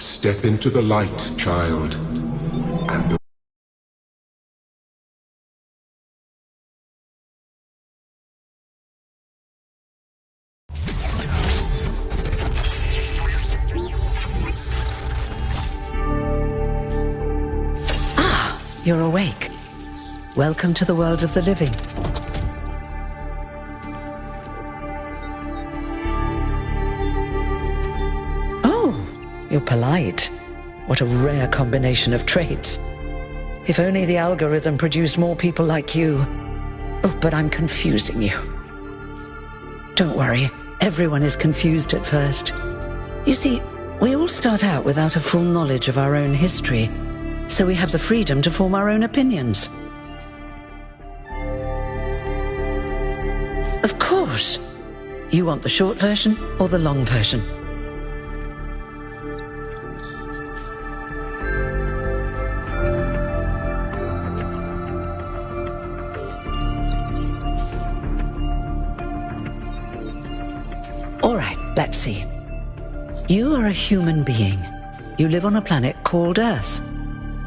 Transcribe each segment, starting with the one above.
Step into the light, child, and You're awake. Welcome to the world of the living. Oh, you're polite. What a rare combination of traits. If only the algorithm produced more people like you. Oh, but I'm confusing you. Don't worry, everyone is confused at first. You see, we all start out without a full knowledge of our own history. So we have the freedom to form our own opinions. Of course. You want the short version or the long version? All right, let's see. You are a human being. You live on a planet called Earth.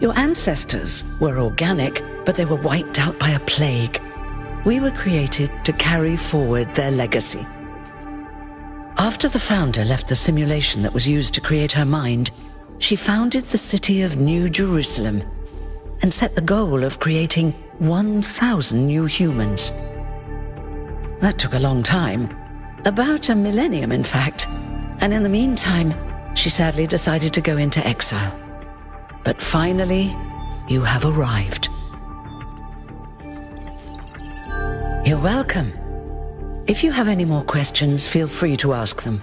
Your ancestors were organic, but they were wiped out by a plague. We were created to carry forward their legacy. After the founder left the simulation that was used to create her mind, she founded the city of New Jerusalem and set the goal of creating 1,000 new humans. That took a long time, about a millennium in fact, and in the meantime, she sadly decided to go into exile. But finally, you have arrived. You're welcome. If you have any more questions, feel free to ask them.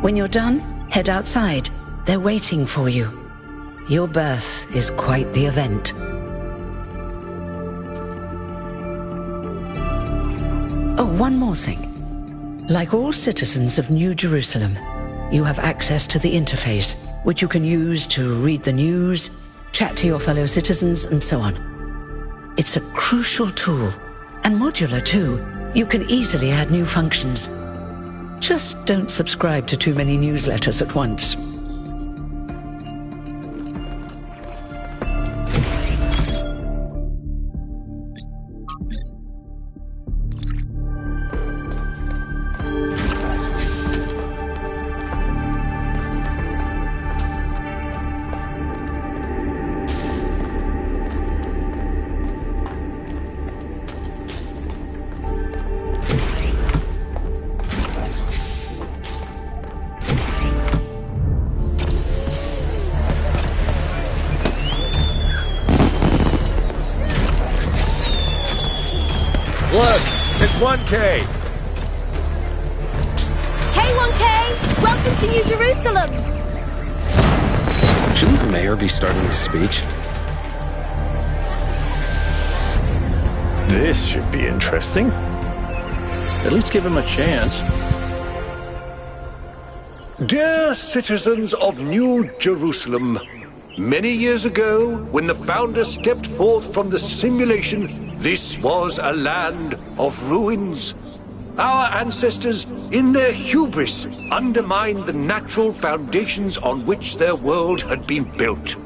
When you're done, head outside. They're waiting for you. Your birth is quite the event. Oh, one more thing. Like all citizens of New Jerusalem, you have access to the interface, which you can use to read the news, chat to your fellow citizens, and so on. It's a crucial tool, and modular too. You can easily add new functions. Just don't subscribe to too many newsletters at once. Look, it's 1K! Hey 1K! Welcome to New Jerusalem! Shouldn't the mayor be starting his speech? This should be interesting. At least give him a chance. Dear citizens of New Jerusalem, many years ago, when the founder stepped forth from the simulation, this was a land of ruins. Our ancestors, in their hubris, undermined the natural foundations on which their world had been built.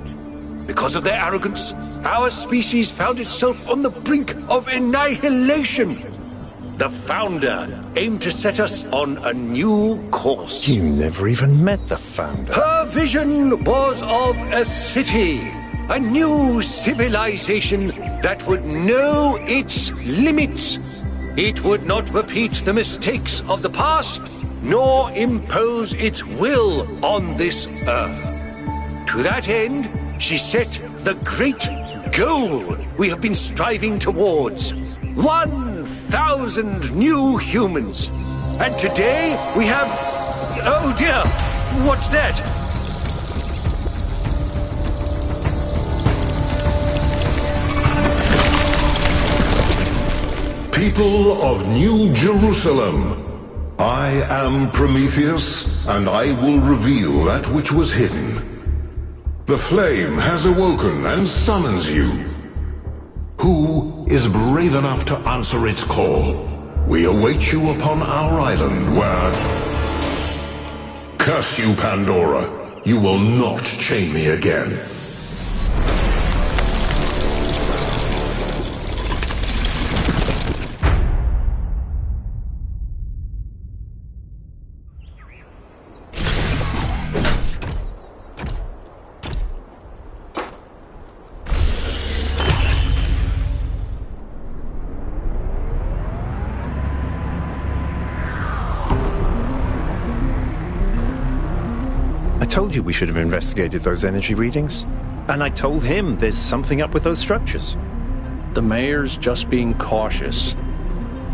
Because of their arrogance, our species found itself on the brink of annihilation. The founder aimed to set us on a new course. You never even met the founder. Her vision was of a city, a new civilization that would know its limits. It would not repeat the mistakes of the past, nor impose its will on this earth. To that end, she set the great goal we have been striving towards. 1,000 new humans. And today we have... Oh dear! What's that? people of New Jerusalem, I am Prometheus, and I will reveal that which was hidden. The flame has awoken and summons you. Who is brave enough to answer its call? We await you upon our island where... Curse you, Pandora! you will not chain me again. I told you we should have investigated those energy readings. And I told him there's something up with those structures. The mayor's just being cautious.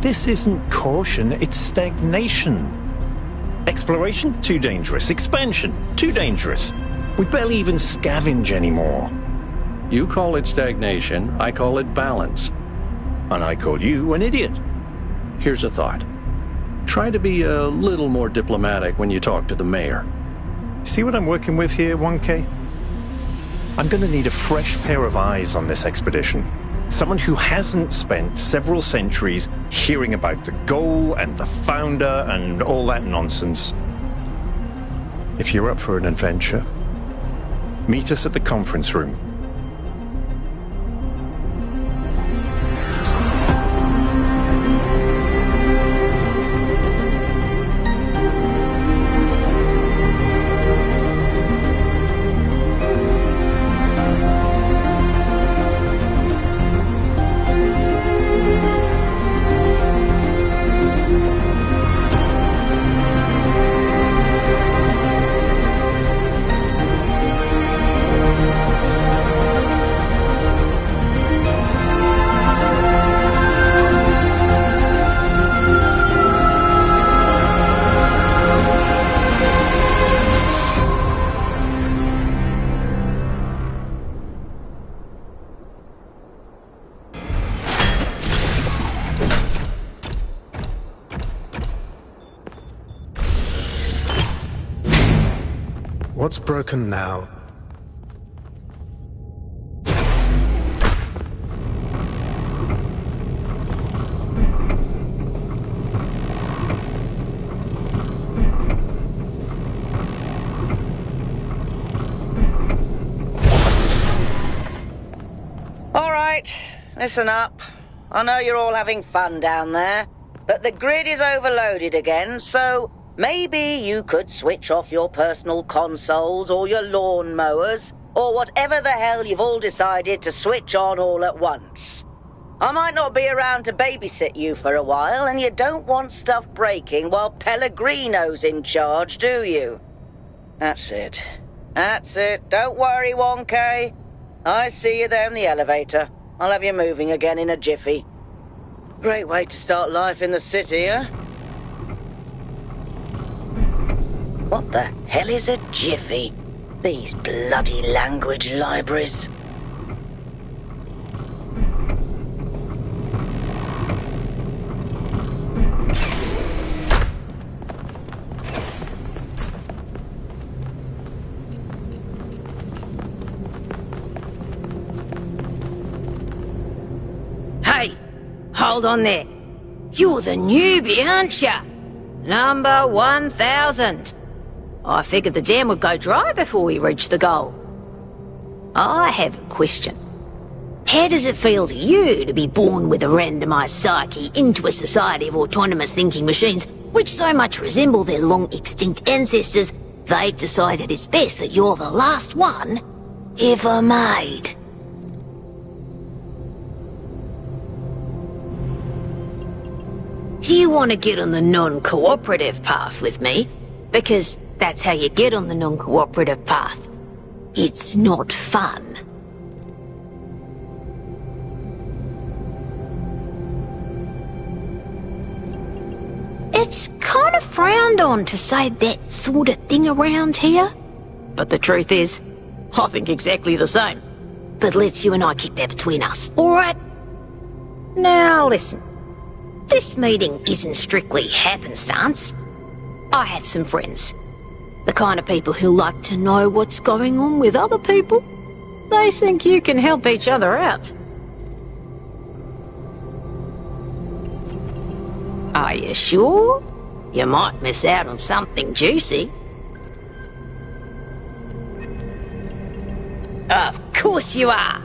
This isn't caution, it's stagnation. Exploration? Too dangerous. Expansion? Too dangerous. We barely even scavenge anymore. You call it stagnation, I call it balance. And I call you an idiot. Here's a thought. Try to be a little more diplomatic when you talk to the mayor. See what I'm working with here, 1K? I'm gonna need a fresh pair of eyes on this expedition. Someone who hasn't spent several centuries hearing about the goal and the founder and all that nonsense. If you're up for an adventure, meet us at the conference room. What's broken now? All right, listen up. I know you're all having fun down there, but the grid is overloaded again, so maybe you could switch off your personal consoles or your lawn mowers, or whatever the hell you've all decided to switch on all at once. I might not be around to babysit you for a while, and you don't want stuff breaking while Pellegrino's in charge, do you? That's it. That's it. Don't worry, 1K. I see you there in the elevator. I'll have you moving again in a jiffy. Great way to start life in the city, huh? What the hell is a jiffy? These bloody language libraries. Hey, hold on there. You're the newbie, aren't ya? Number 1000. I figured the dam would go dry before we reach the goal. I have a question. How does it feel to you to be born with a randomized psyche into a society of autonomous thinking machines which so much resemble their long-extinct ancestors, they've decided it's best that you're the last one ever made? Do you want to get on the non-cooperative path with me? Because that's how you get on the non-cooperative path. It's not fun. It's kind of frowned on to say that sort of thing around here. But the truth is, I think exactly the same. But let's you and I keep that between us, alright? Now listen. This meeting isn't strictly happenstance. I have some friends. The kind of people who like to know what's going on with other people. They think you can help each other out. Are you sure? You might miss out on something juicy. Of course you are.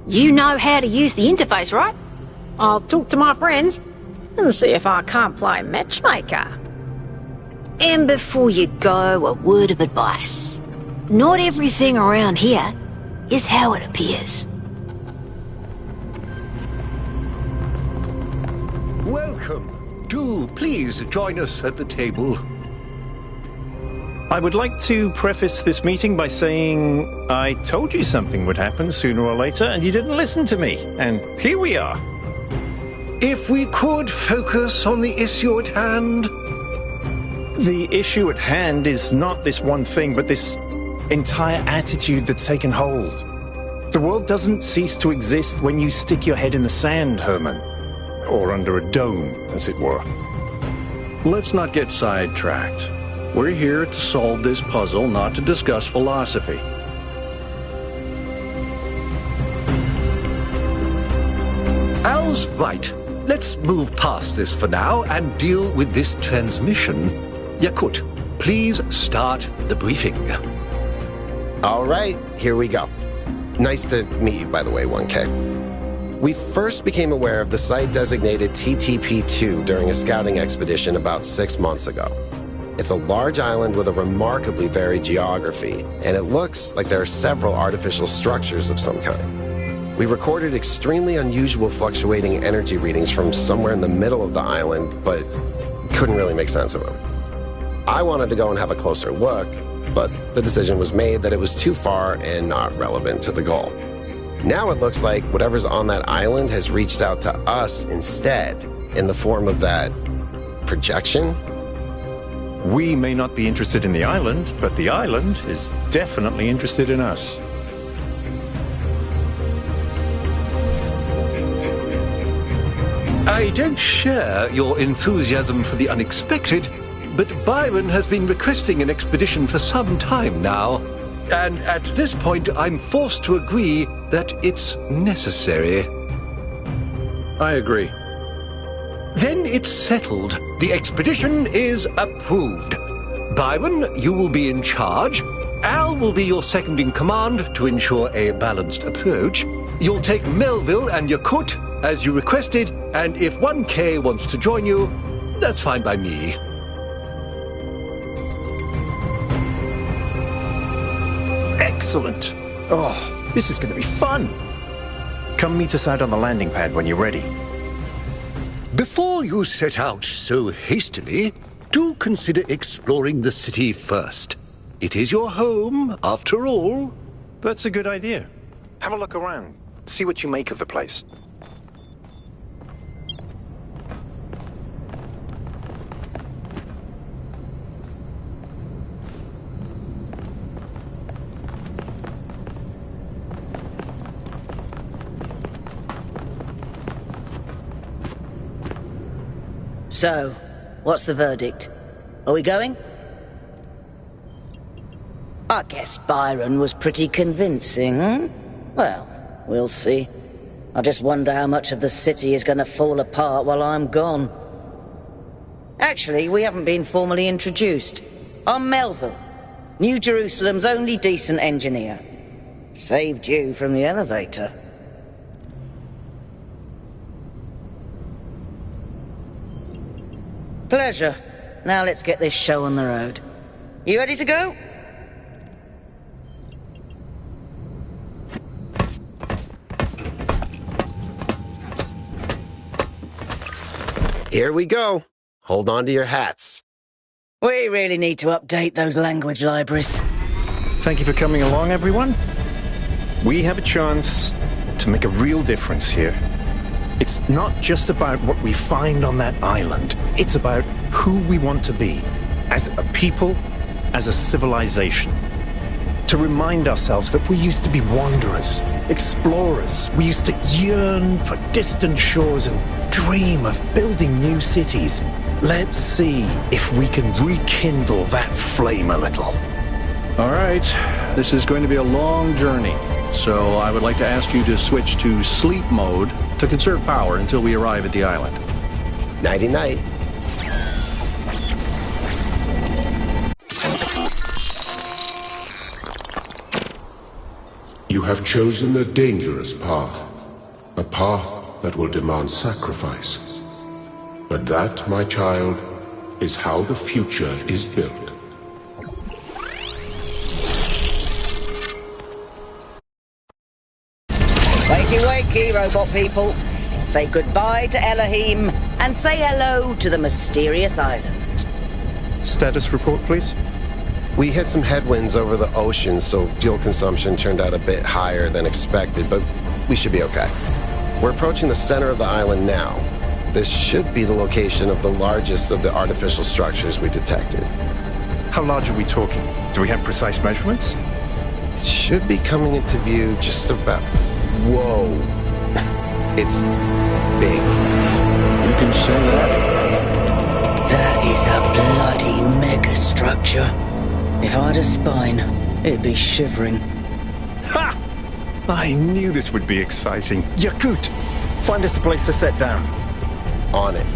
You know how to use the interface, right? I'll talk to my friends and see if I can't play matchmaker. And before you go, a word of advice. Not everything around here is how it appears. Welcome. Do please join us at the table. I would like to preface this meeting by saying I told you something would happen sooner or later, and you didn't listen to me. And here we are. If we could focus on the issue at hand. The issue at hand is not this one thing, but this entire attitude that's taken hold. The world doesn't cease to exist when you stick your head in the sand, Herman. Or under a dome, as it were. Let's not get sidetracked. We're here to solve this puzzle, not to discuss philosophy. Al's right. Let's move past this for now and deal with this transmission. Yakut, please start the briefing. All right, here we go. Nice to meet you, by the way, 1K. We first became aware of the site designated TTP-2 during a scouting expedition about 6 months ago. It's a large island with a remarkably varied geography, and it looks like there are several artificial structures of some kind. We recorded extremely unusual fluctuating energy readings from somewhere in the middle of the island, but couldn't really make sense of them. I wanted to go and have a closer look, but the decision was made that it was too far and not relevant to the goal. Now it looks like whatever's on that island has reached out to us instead, in the form of that projection. We may not be interested in the island, but the island is definitely interested in us. I don't share your enthusiasm for the unexpected, but Byron has been requesting an expedition for some time now, and at this point I'm forced to agree that it's necessary. I agree. Then it's settled. The expedition is approved. Byron, you will be in charge. Al will be your second in command to ensure a balanced approach. You'll take Melville and Yakut as you requested, and if 1K wants to join you, that's fine by me. Excellent. Oh, this is going to be fun. Come meet us out on the landing pad when you're ready. Before you set out so hastily, do consider exploring the city first. It is your home, after all. That's a good idea. Have a look around. See what you make of the place. So, what's the verdict? Are we going? I guess Byron was pretty convincing, hmm? Well, we'll see. I just wonder how much of the city is going to fall apart while I'm gone. Actually, we haven't been formally introduced. I'm Melville, New Jerusalem's only decent engineer. Saved you from the elevator. Pleasure. Now let's get this show on the road. You ready to go? Here we go. Hold on to your hats. We really need to update those language libraries. Thank you for coming along, everyone. We have a chance to make a real difference here. It's not just about what we find on that island. It's about who we want to be, as a people, as a civilization. To remind ourselves that we used to be wanderers, explorers. We used to yearn for distant shores and dream of building new cities. Let's see if we can rekindle that flame a little. All right, this is going to be a long journey, so I would like to ask you to switch to sleep mode to conserve power until we arrive at the island. Nighty-night. You have chosen a dangerous path. A path that will demand sacrifice. But that, my child, is how the future is built. Wakey wakey, robot people. Say goodbye to Elohim and say hello to the mysterious island. Status report, please. We hit some headwinds over the ocean, so fuel consumption turned out a bit higher than expected, but we should be okay. We're approaching the center of the island now. This should be the location of the largest of the artificial structures we detected. How large are we talking? Do we have precise measurements? It should be coming into view just about... Whoa. It's big. You can say that again. That is a bloody megastructure. If I had a spine, it'd be shivering. Ha! I knew this would be exciting. Yakut, find us a place to set down. On it.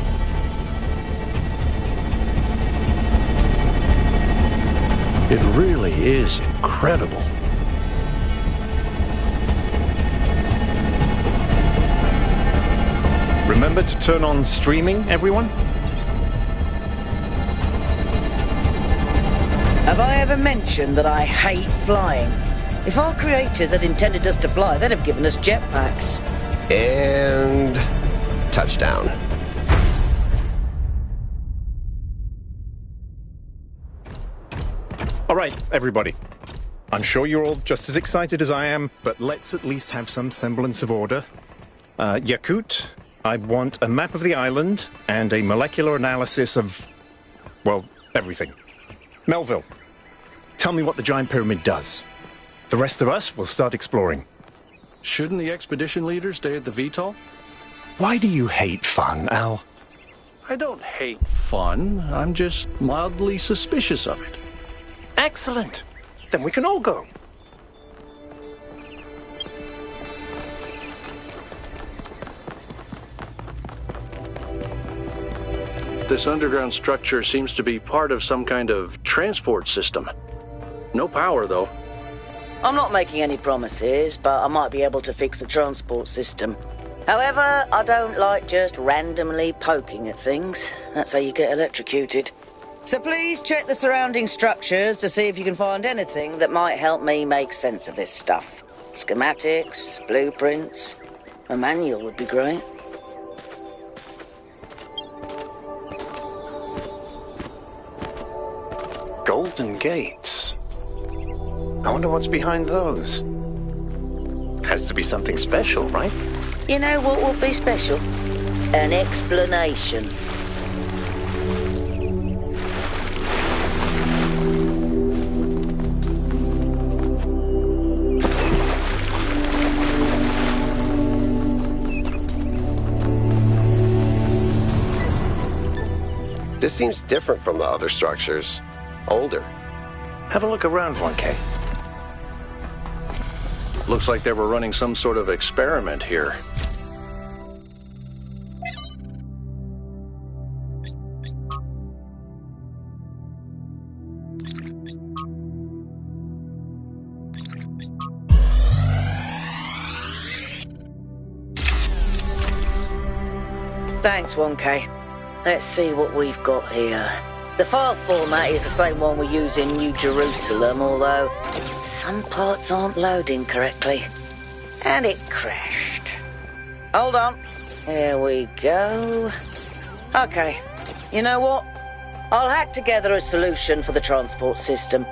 It really is incredible. Remember to turn on streaming, everyone? Have I ever mentioned that I hate flying? If our creators had intended us to fly, they'd have given us jetpacks. And... touchdown. All right, everybody. I'm sure you're all just as excited as I am, but let's at least have some semblance of order. Yakut, I want a map of the island and a molecular analysis of, well, everything. Melville, tell me what the giant pyramid does. The rest of us will start exploring. Shouldn't the expedition leader stay at the VTOL? Why do you hate fun, Al? I don't hate fun. I'm just mildly suspicious of it. Excellent. Then we can all go. This underground structure seems to be part of some kind of transport system. No power, though. I'm not making any promises, but I might be able to fix the transport system. However, I don't like just randomly poking at things. That's how you get electrocuted. So please check the surrounding structures to see if you can find anything that might help me make sense of this stuff. Schematics, blueprints, a manual would be great. Golden gates. I wonder what's behind those. Has to be something special, right? You know what will be special? An explanation. This seems different from the other structures. Older. Have a look around, 1K. Looks like they were running some sort of experiment here. Thanks, 1K. Let's see what we've got here. The file format is the same one we use in New Jerusalem, although some parts aren't loading correctly. And it crashed. Hold on. Here we go. Okay. You know what? I'll hack together a solution for the transport system.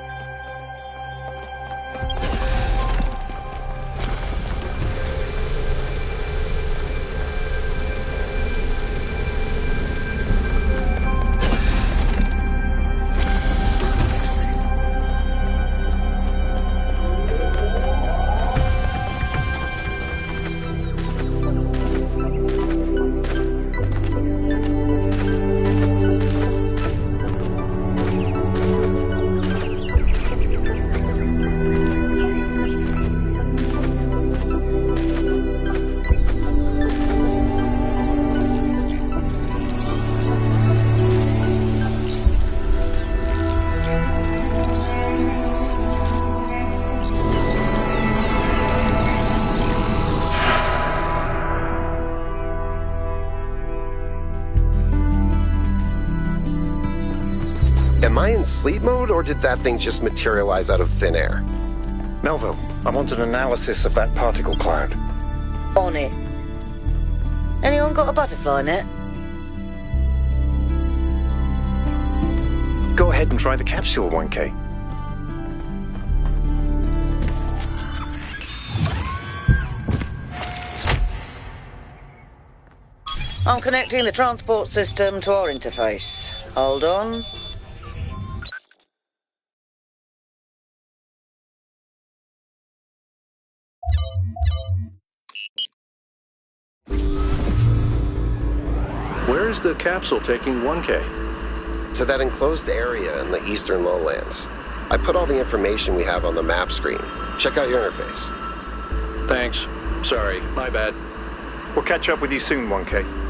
Am I in sleep mode, or did that thing just materialize out of thin air? Melville, I want an analysis of that particle cloud. On it. Anyone got a butterfly net? Go ahead and try the capsule, 1K. I'm connecting the transport system to our interface. Hold on. Where is the capsule taking 1K? To that enclosed area in the eastern lowlands. I put all the information we have on the map screen. Check out your interface. Thanks. Sorry, my bad. We'll catch up with you soon, 1K.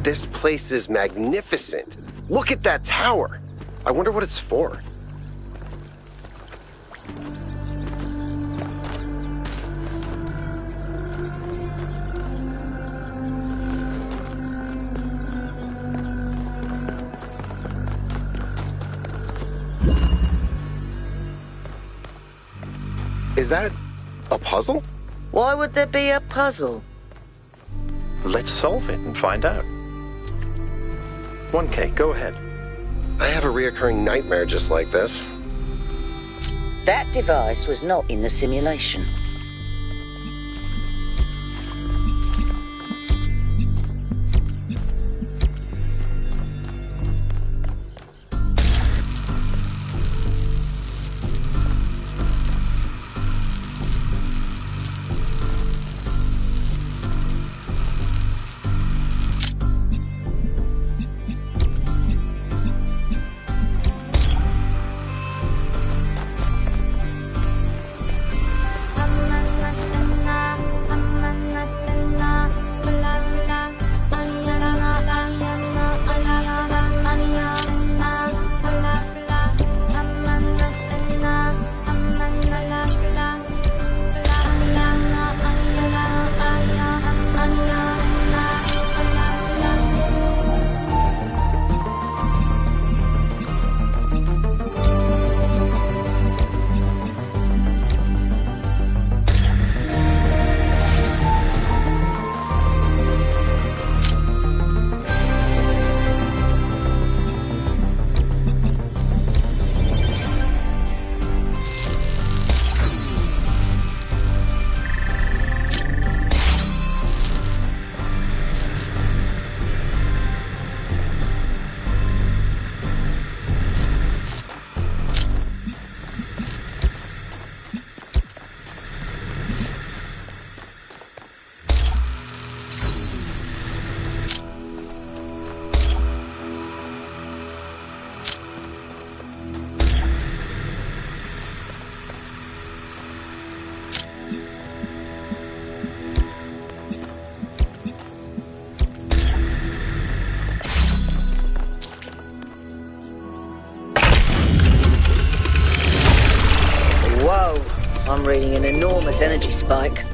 This place is magnificent. Look at that tower. I wonder what it's for. Is that a puzzle? Why would there be a puzzle? Let's solve it and find out. 1K, go ahead. I have a reoccurring nightmare just like this. That device was not in the simulation. I'm reading an enormous energy spike.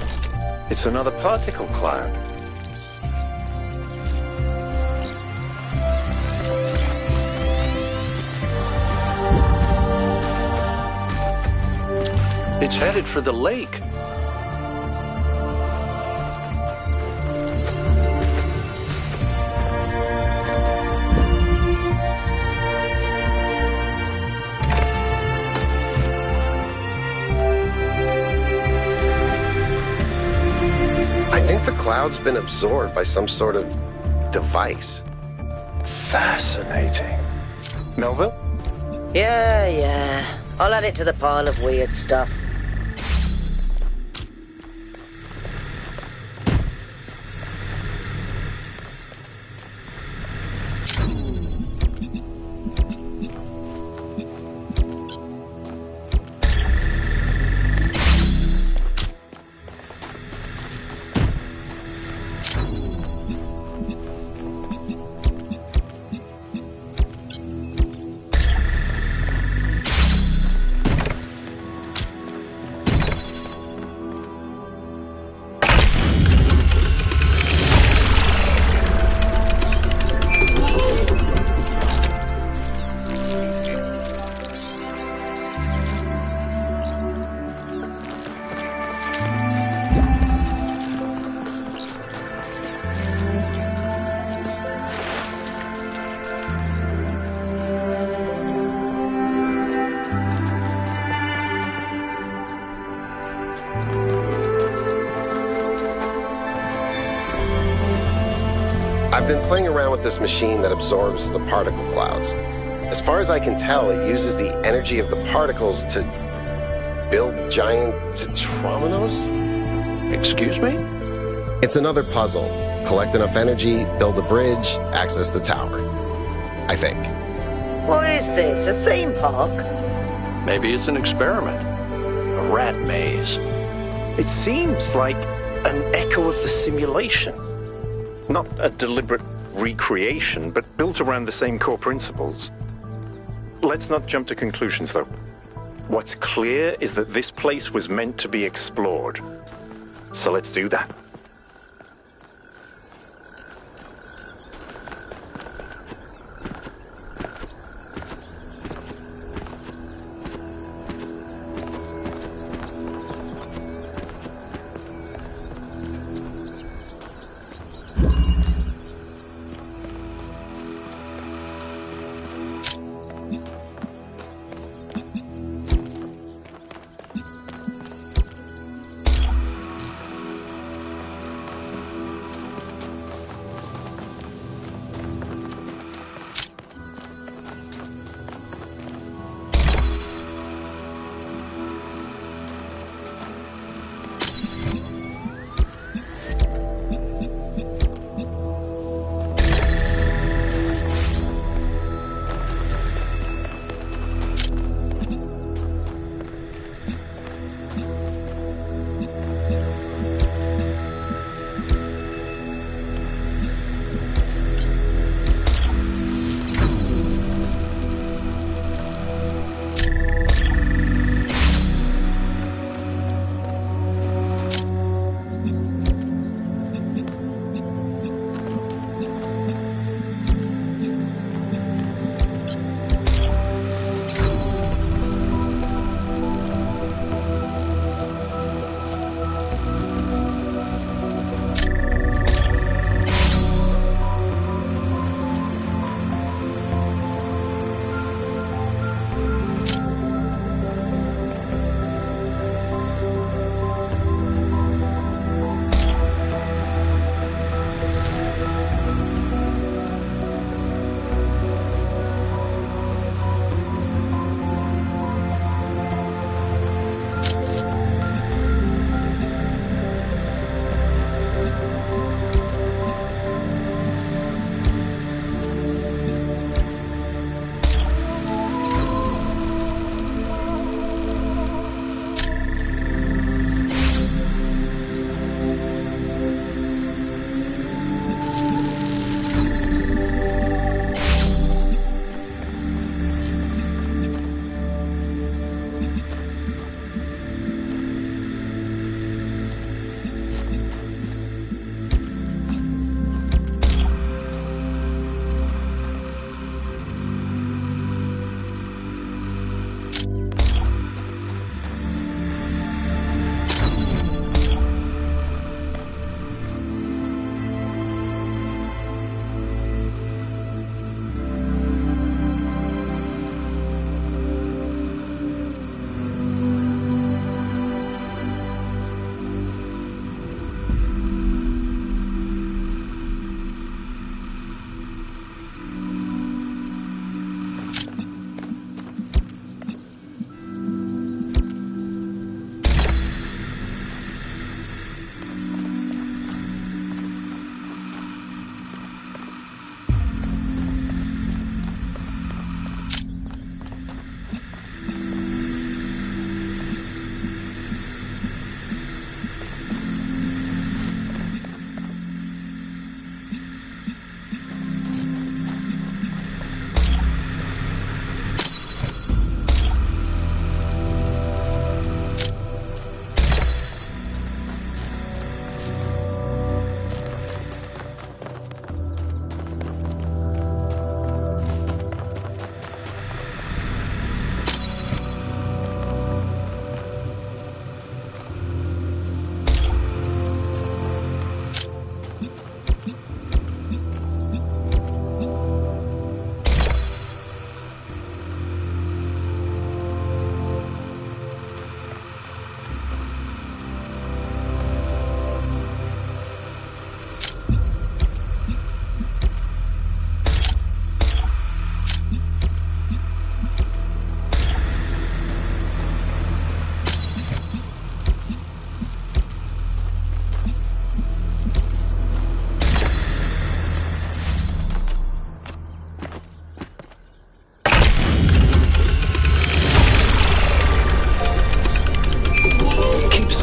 It's another particle cloud. It's headed for the lake. I think the cloud's been absorbed by some sort of device. Fascinating. Melville? Yeah. I'll add it to the pile of weird stuff. been playing around with this machine that absorbs the particle clouds. As far as I can tell, it uses the energy of the particles to build giant tetrominos? Excuse me? It's another puzzle. Collect enough energy, build a bridge, access the tower. I think. What is this, a theme park? Maybe it's an experiment. A rat maze. It seems like an echo of the simulation. Not a deliberate recreation, but built around the same core principles. Let's not jump to conclusions, though. What's clear is that this place was meant to be explored. So let's do that.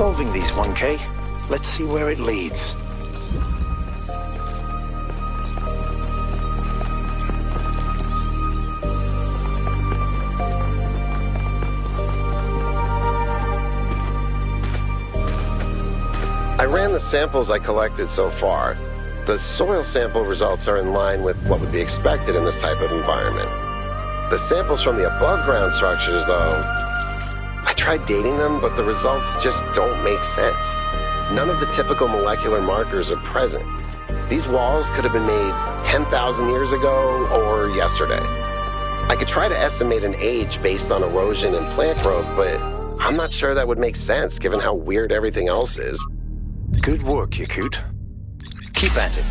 solving these, 1K. Let's see where it leads. I ran the samples I collected so far. The soil sample results are in line with what would be expected in this type of environment. The samples from the above-ground structures, though, I tried dating them, but the results just don't make sense. None of the typical molecular markers are present. These walls could have been made 10,000 years ago or yesterday. I could try to estimate an age based on erosion and plant growth, but I'm not sure that would make sense given how weird everything else is. Good work, Yakut. Keep at it.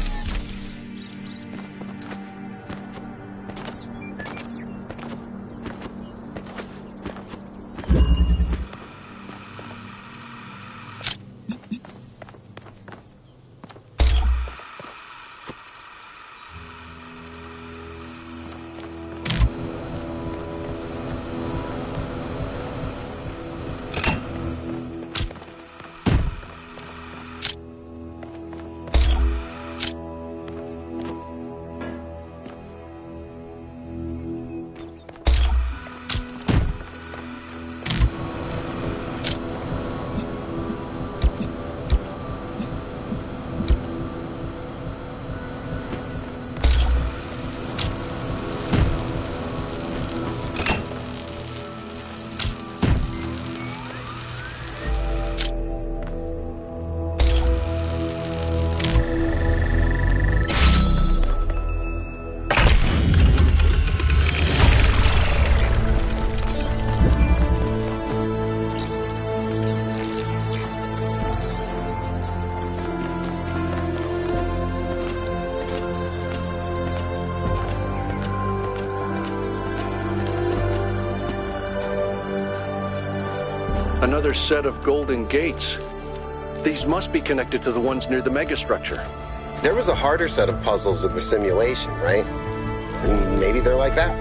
Another set of golden gates. These must be connected to the ones near the megastructure. There was a harder set of puzzles in the simulation, right? And maybe they're like that.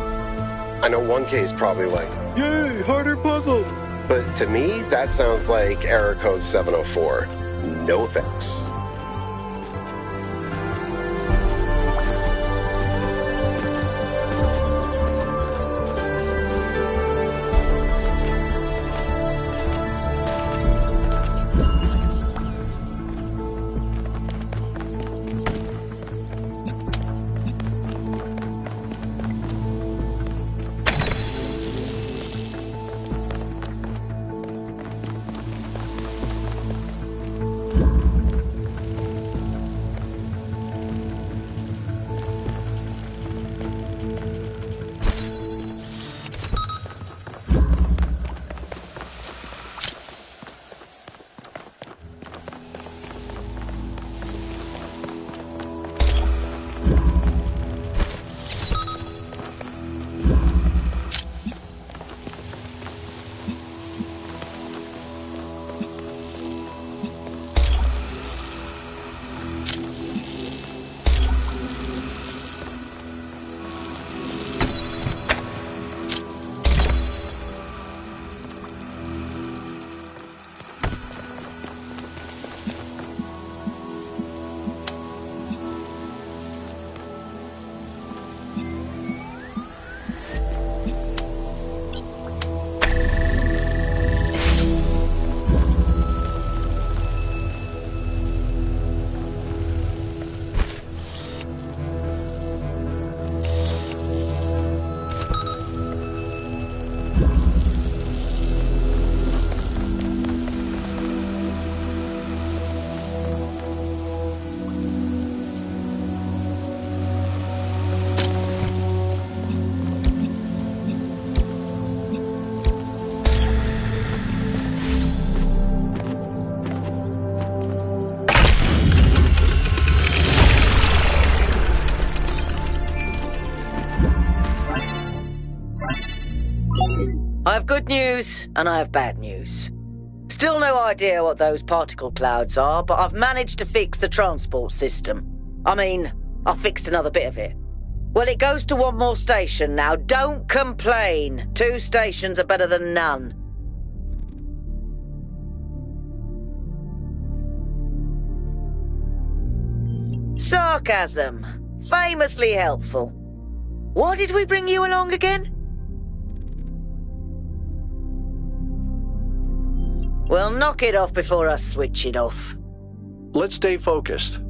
I know 1K is probably like, yay, harder puzzles! But to me, that sounds like error code 704. No thanks. I have good news, and I have bad news. Still no idea what those particle clouds are, but I've managed to fix the transport system. I mean, I fixed another bit of it. Well, it goes to one more station now. Don't complain. 2 stations are better than none. Sarcasm. Famously helpful. Why did we bring you along again? Well, knock it off before I switch it off. Let's stay focused.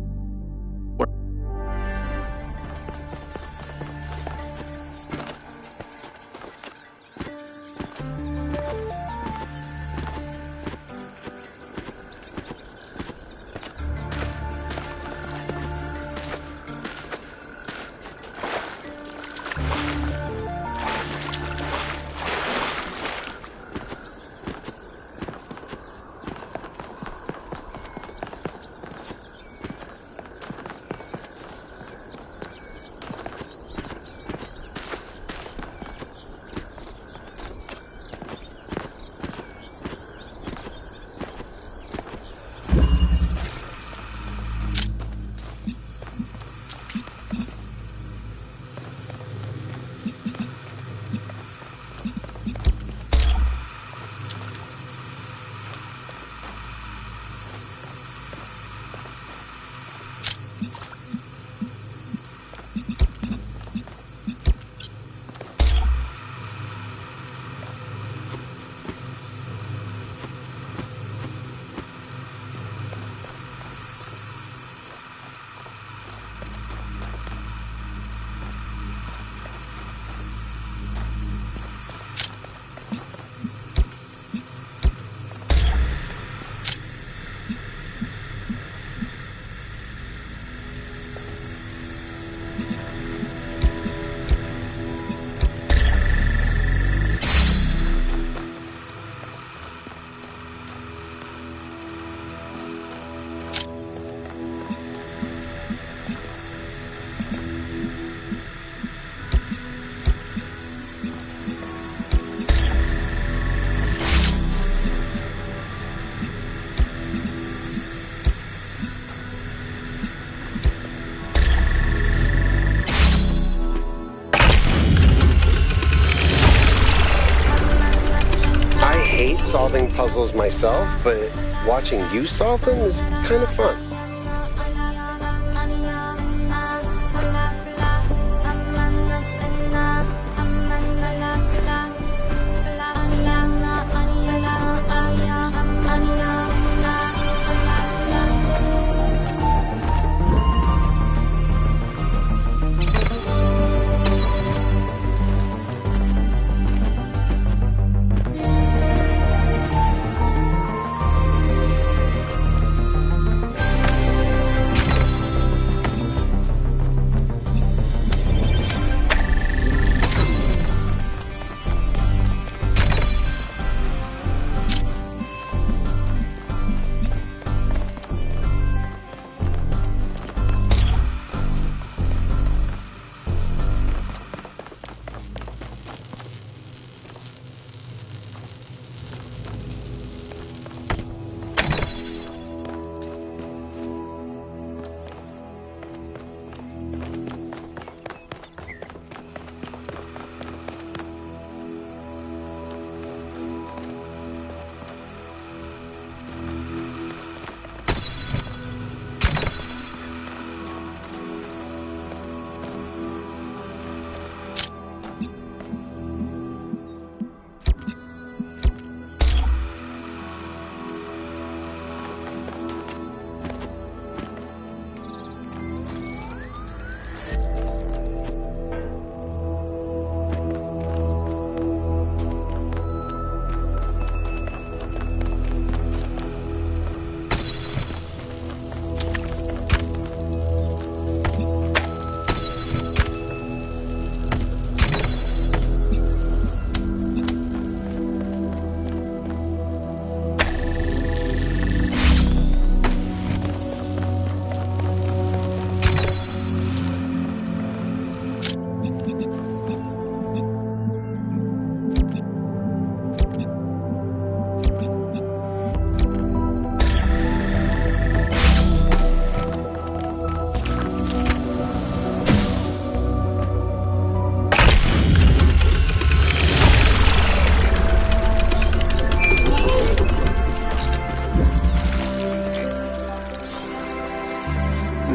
Solving puzzles myself, but watching you solve them is kind of fun.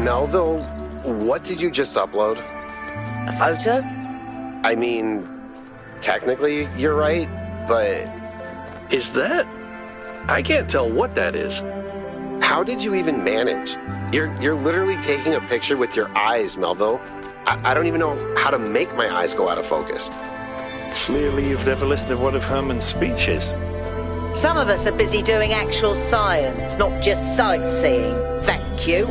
Melville What did you just upload? A photo? I mean, technically you're right, but... Is that? I can't tell what that is. How did you even manage? You're literally taking a picture with your eyes, Melville. I don't even know how to make my eyes go out of focus. Clearly you've never listened to one of Herman's speeches. Some of us are busy doing actual science, not just sightseeing. Thank you.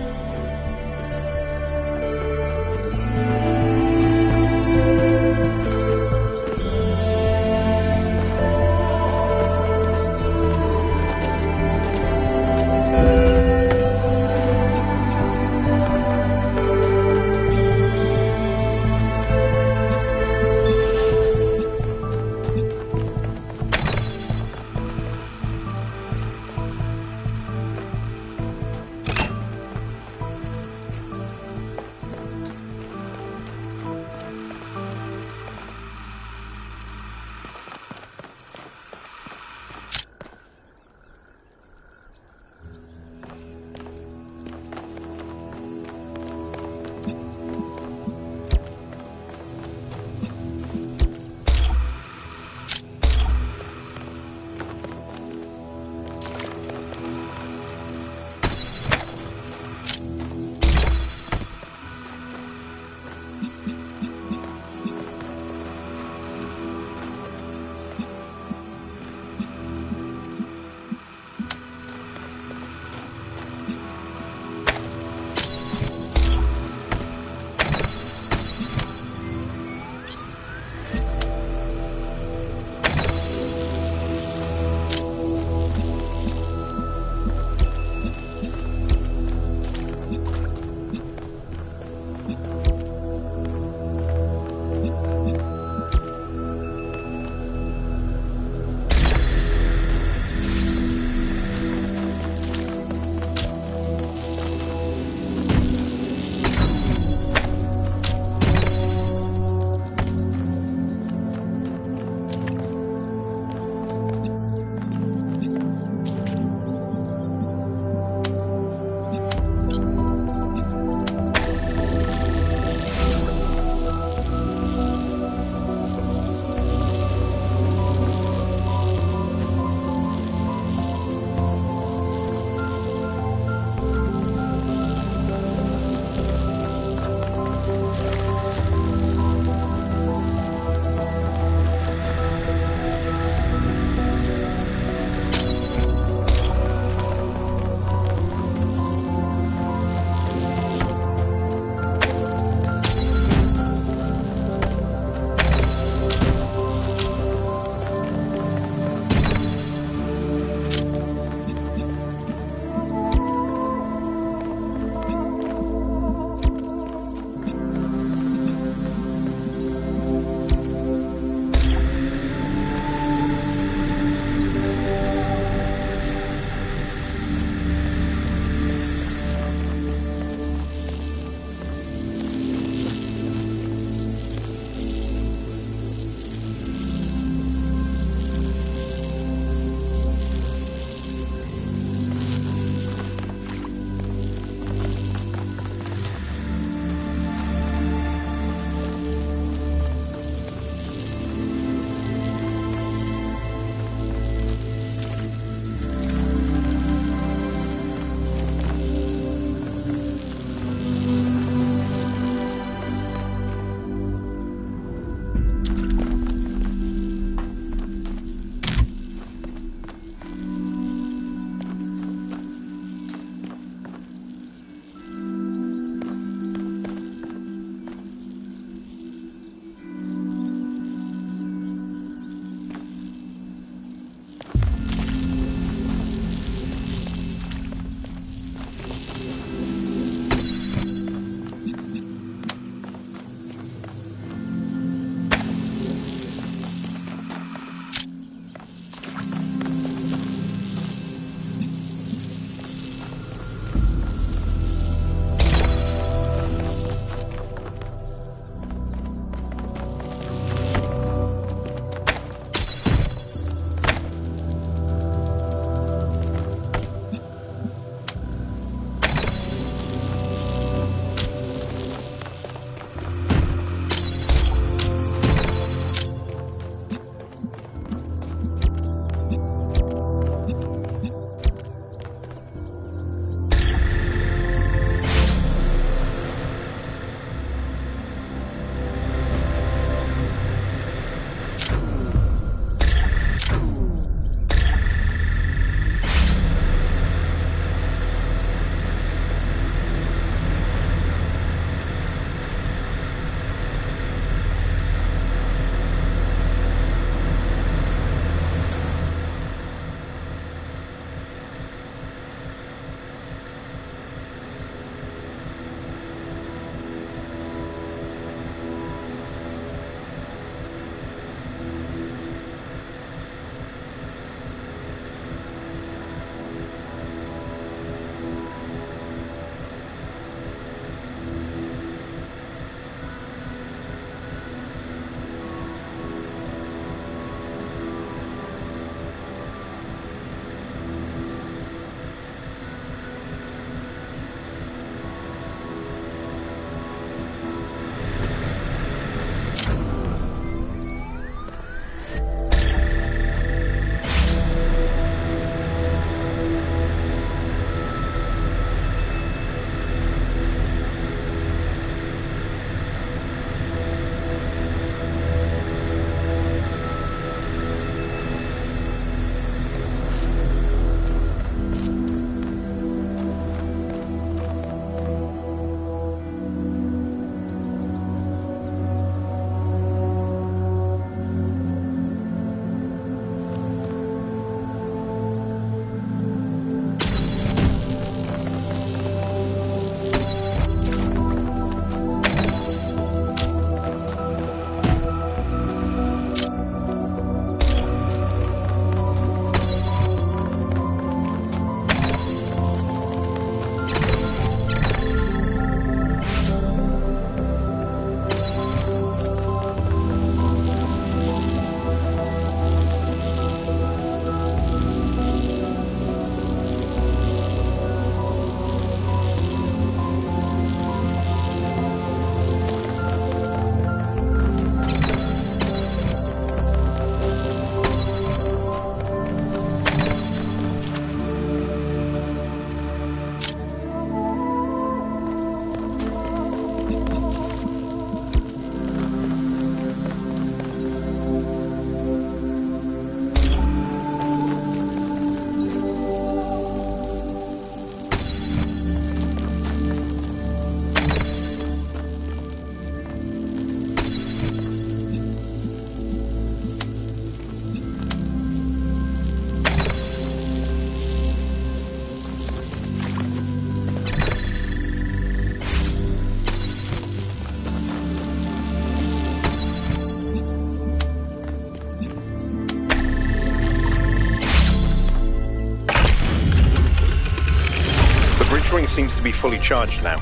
seems to be fully charged now.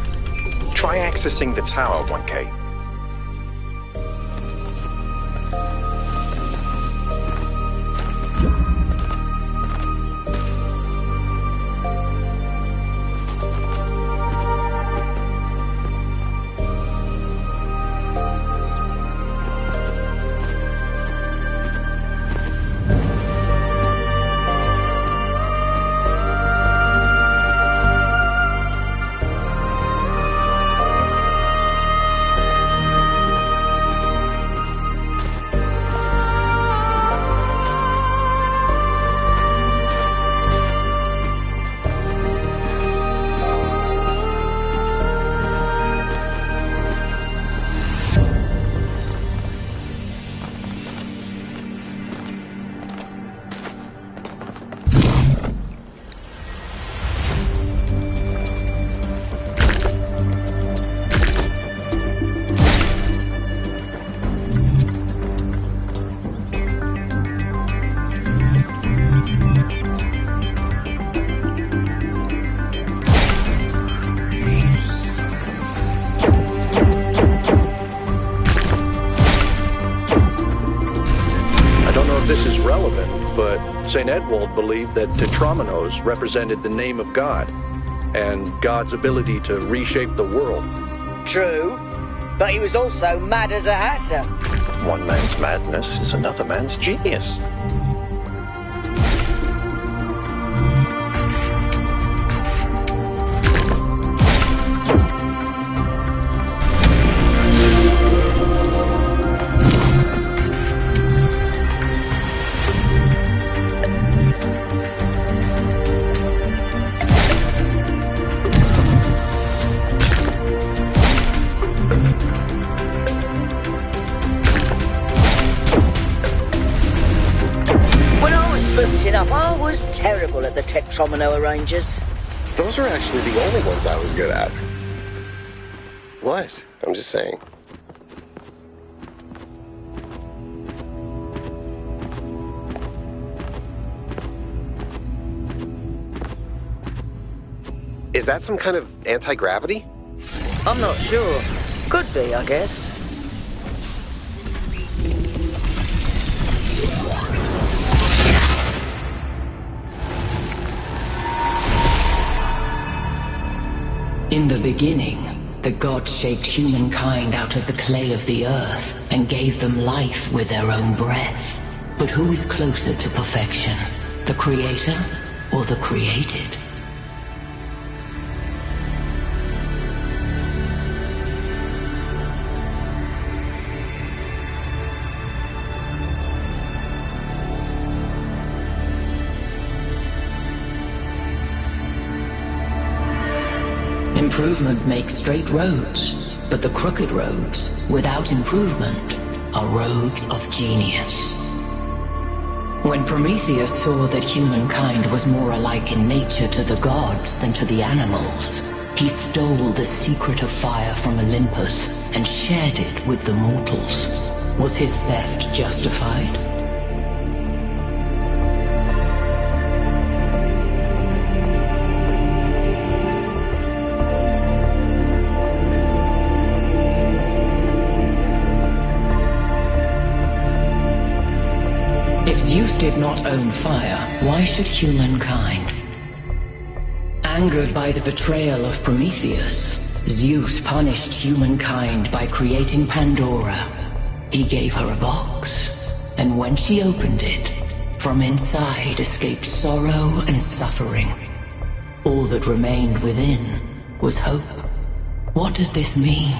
Try accessing the tower, 1K. St. Edwald believed that Tetrominos represented the name of God, and God's ability to reshape the world. True, but he was also mad as a hatter. One man's madness is another man's genius. I was terrible at the Tetromino arrangers. Those were actually the only ones I was good at. What? I'm just saying. Is that some kind of anti-gravity? I'm not sure. Could be, I guess. In the beginning, the gods shaped humankind out of the clay of the earth and gave them life with their own breath. But who is closer to perfection, the creator or the created? Improvement makes straight roads, but the crooked roads, without improvement, are roads of genius. When Prometheus saw that humankind was more alike in nature to the gods than to the animals, he stole the secret of fire from Olympus and shared it with the mortals. Was his theft justified? If Zeus did not own fire, why should humankind? Angered by the betrayal of Prometheus, Zeus punished humankind by creating Pandora. He gave her a box, and when she opened it, from inside escaped sorrow and suffering. All that remained within was hope. What does this mean?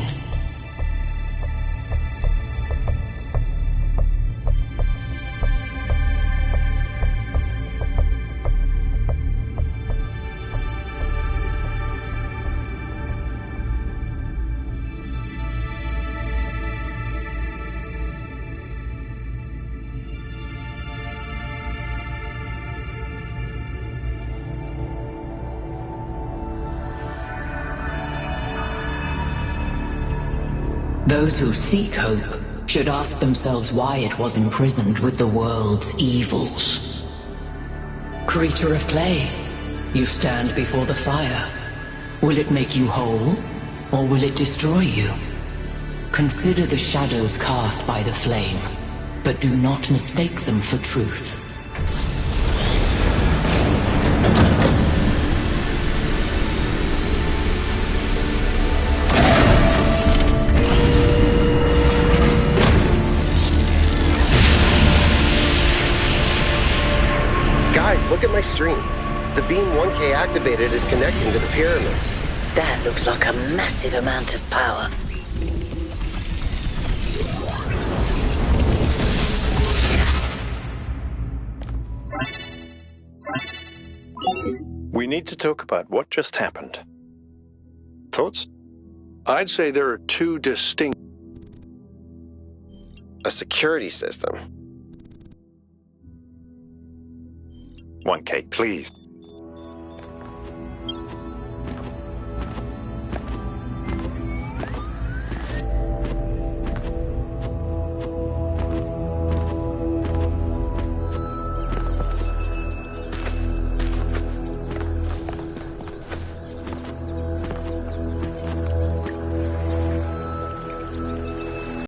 Those who seek hope should ask themselves why it was imprisoned with the world's evils. Creature of clay, you stand before the fire. Will it make you whole, or will it destroy you? Consider the shadows cast by the flame, but do not mistake them for truth. Guys, look at my stream. The beam 1K activated is connecting to the pyramid. That looks like a massive amount of power. We need to talk about what just happened. Thoughts? I'd say there are two distinct... A security system. 1K, please.